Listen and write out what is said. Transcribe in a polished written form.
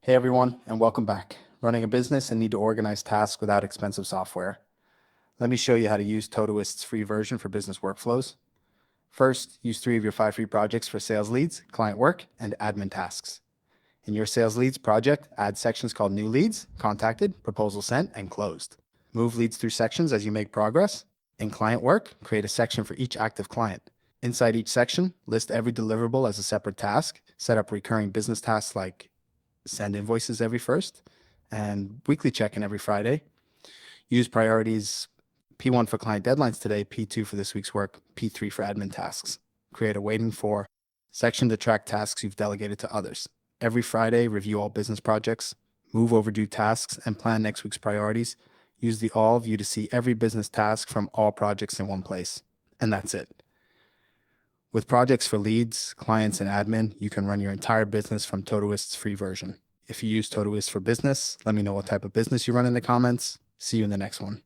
Hey everyone, and welcome back. Running a business and need to organize tasks without expensive software. Let me show you how to use Todoist's free version for business workflows. First, use 3 of your 5 free projects for sales leads, client work, and admin tasks. In your sales leads project, add sections called new leads, contacted, proposal sent, and closed. Move leads through sections as you make progress. In client work, create a section for each active client. Inside each section, list every deliverable as a separate task. Set up recurring business tasks like send invoices every first and weekly check-in every Friday. Use priorities P1 for client deadlines today, P2 for this week's work, P3 for admin tasks. Create a waiting for section to track tasks you've delegated to others. Every Friday, review all business projects, move overdue tasks, and plan next week's priorities. Use the all view to see every business task from all projects in one place. And that's it. With projects for leads, clients, and admin, you can run your entire business from Todoist's free version. If you use Todoist for business, let me know what type of business you run in the comments. See you in the next one.